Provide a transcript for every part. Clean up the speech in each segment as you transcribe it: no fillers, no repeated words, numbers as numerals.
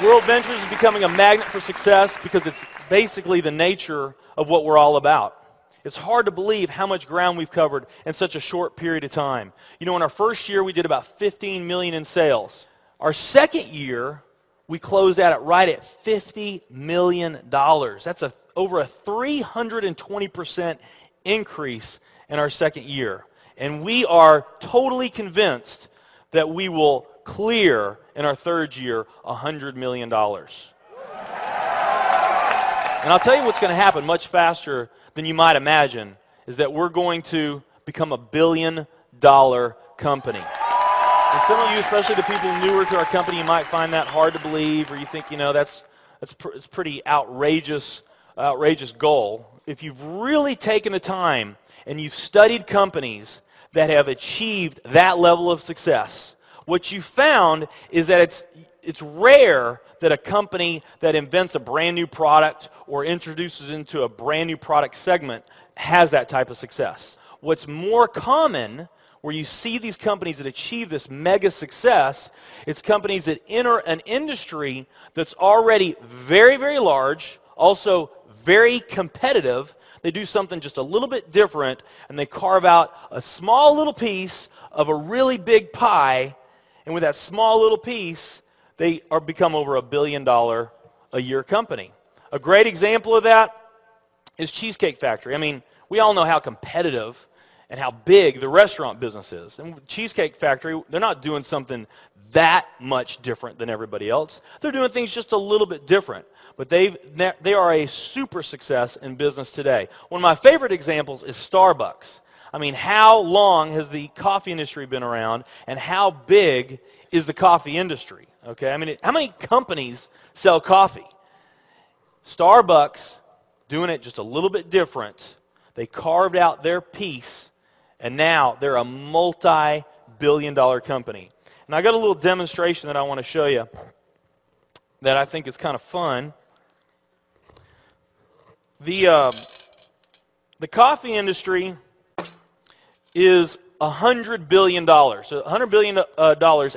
World Ventures is becoming a magnet for success because it's basically the nature of what we're all about. It's hard to believe how much ground we've covered in such a short period of time. You know, in our first year, we did about 15 million in sales. Our second year, we closed out right at $50 million. That's over a 320% increase in our second year. And we are totally convinced that we will clear in our third year $100 million. And I'll tell you what's going to happen much faster than you might imagine is that we're going to become $1 billion company. And some of you, especially the people newer to our company, you might find that hard to believe, or you think, you know, it's pretty outrageous goal. If you've really taken the time and you've studied companies that have achieved that level of success, what you found is that it's rare that a company that invents a brand new product or introduces into a brand new product segment has that type of success. What's more common, where you see these companies that achieve this mega success, it's companies that enter an industry that's already very, very large, also very competitive. They do something just a little bit different, and they carve out a small little piece of a really big pie, and with that small little piece, they become over $1 billion a year company. A great example of that is Cheesecake Factory. I mean, we all know how competitive and how big the restaurant business is. And Cheesecake Factory, they're not doing something that much different than everybody else. They're doing things just a little bit different. But they are a super success in business today. One of my favorite examples is Starbucks. I mean, how long has the coffee industry been around, and how big is the coffee industry? Okay, I mean, how many companies sell coffee? Starbucks, doing it just a little bit different. They carved out their piece, and now they're a multi-billion-dollar company. And I got a little demonstration that I want to show you that I think is kind of fun. The coffee industry is $100 billion. So $100 billion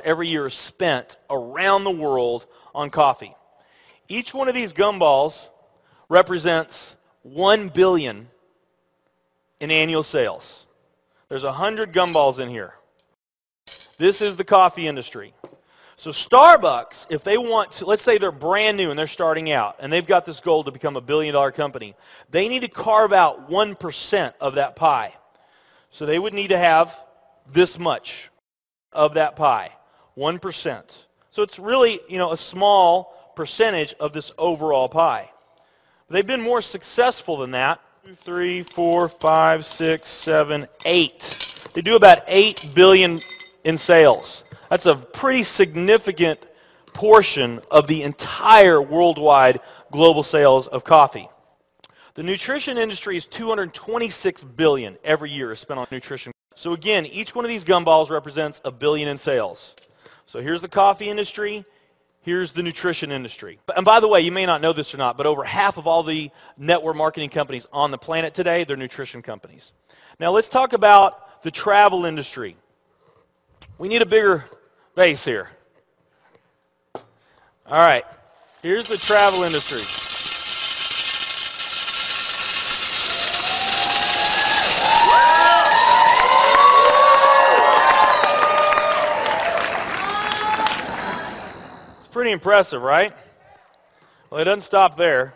every year is spent around the world on coffee. Each one of these gumballs represents $1 billion in annual sales. There's 100 gumballs in here. This is the coffee industry. So Starbucks, if they want to, let's say they're brand new and they're starting out, and they've got this goal to become $1 billion company, they need to carve out 1% of that pie. So they would need to have this much of that pie, 1%. So it's really, you know, a small percentage of this overall pie. They've been more successful than that. 2, 3, 4, 5, 6, 7, 8. They do about $8 billion in sales. That's a pretty significant portion of the entire worldwide global sales of coffee. The nutrition industry is $226 billion every year is spent on nutrition. So again, each one of these gumballs represents $1 billion in sales. So here's the coffee industry, here's the nutrition industry. And by the way, you may not know this or not, but over half of all the network marketing companies on the planet today, they're nutrition companies. Now let's talk about the travel industry. We need a bigger base here. All right, here's the travel industry. It's pretty impressive, right? Well, it doesn't stop there.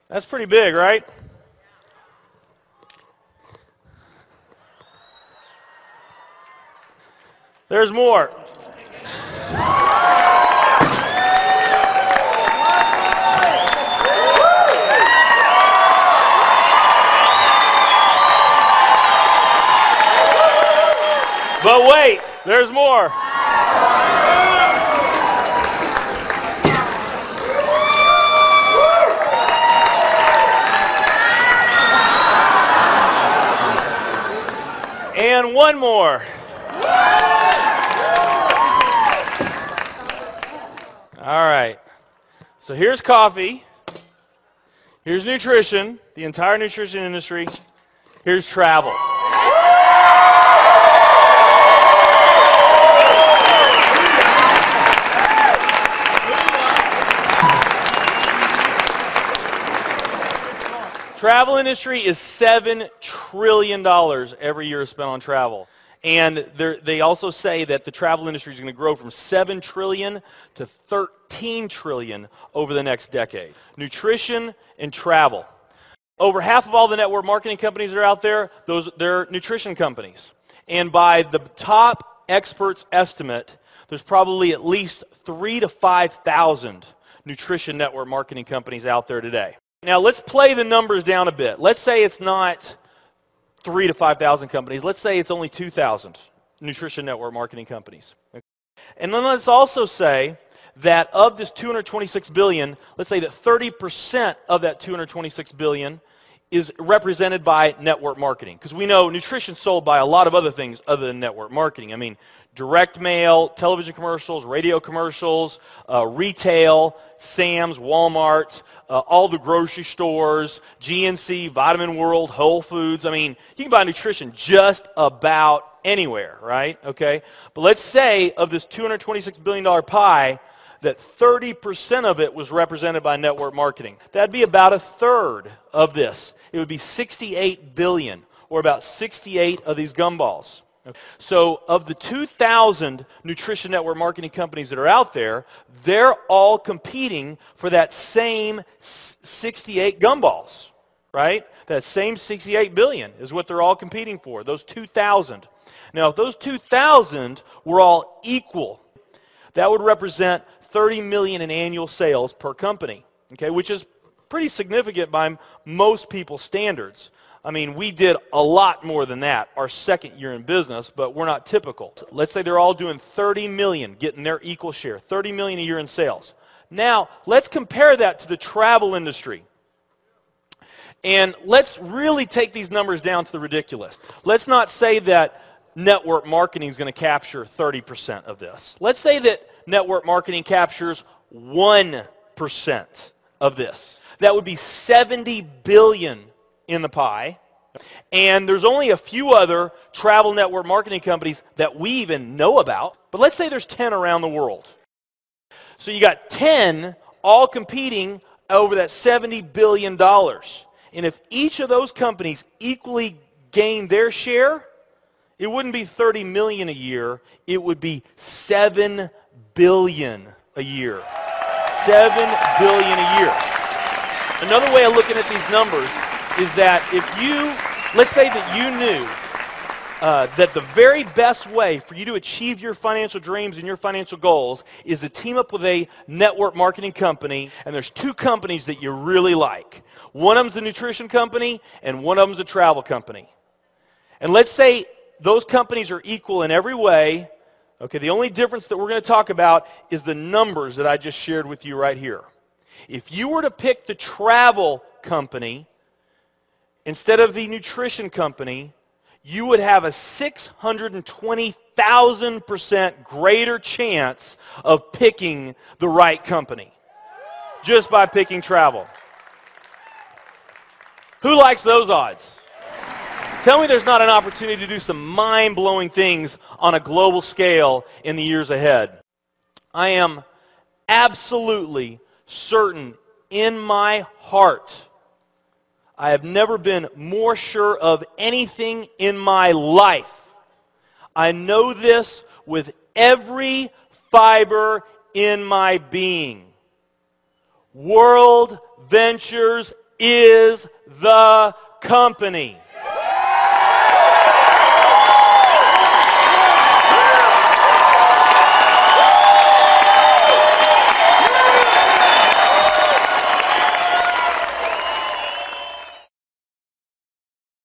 That's pretty big, right? There's more. But wait, there's more. And one more. All right. So here's coffee. Here's nutrition, the entire nutrition industry. Here's travel. Travel industry is $7 trillion every year spent on travel. And they also say that the travel industry is going to grow from $7 trillion to $13 trillion over the next decade. Nutrition and travel. Over half of all the network marketing companies that are out there, they're nutrition companies. And by the top experts' estimate, there's probably at least 3,000 to 5,000 nutrition network marketing companies out there today. Now let's play the numbers down a bit. Let's say it's not 3,000 to 5,000 companies. Let's say it's only 2,000 nutrition network marketing companies. And then let's also say that of this $226 billion, let's say that 30% of that $226 billion is represented by network marketing. Because we know nutrition's sold by a lot of other things other than network marketing. I mean, direct mail, television commercials, radio commercials, retail, Sam's, Walmart, all the grocery stores, GNC, Vitamin World, Whole Foods. I mean, you can buy nutrition just about anywhere, right? Okay? But let's say of this $226 billion pie, that 30% of it was represented by network marketing. That'd be about a third of this. It would be 68 billion, or about 68 of these gumballs. So of the 2,000 nutrition network marketing companies that are out there, they're all competing for that same 68 gumballs, right? That same 68 billion is what they're all competing for, those 2,000. Now, if those 2,000 were all equal, that would represent 30 million in annual sales per company, okay, which is pretty significant by most people's standards. I mean, we did a lot more than that our second year in business, but we're not typical. Let's say they're all doing 30 million, getting their equal share, 30 million a year in sales. Now, let's compare that to the travel industry. And let's really take these numbers down to the ridiculous. Let's not say that network marketing is going to capture 30% of this. Let's say that network marketing captures 1% of this. That would be 70 billion in the pie. And there's only a few other travel network marketing companies that we even know about. But let's say there's 10 around the world. So you got 10 all competing over that $70 billion. And if each of those companies equally gained their share, it wouldn't be 30 million a year, it would be 7 billion a year. 7 billion a year. Another way of looking at these numbers is that if you, let's say that you knew that the very best way for you to achieve your financial dreams and your financial goals is to team up with a network marketing company, and there's two companies that you really like. One of them's a nutrition company, and one of them's a travel company. And let's say those companies are equal in every way. Okay, the only difference that we're going to talk about is the numbers that I just shared with you right here. If you were to pick the travel company instead of the nutrition company, you would have a 620,000% greater chance of picking the right company just by picking travel. Who likes those odds? Tell me there's not an opportunity to do some mind-blowing things on a global scale in the years ahead. I am absolutely certain in my heart, I have never been more sure of anything in my life. I know this with every fiber in my being. World Ventures is the company.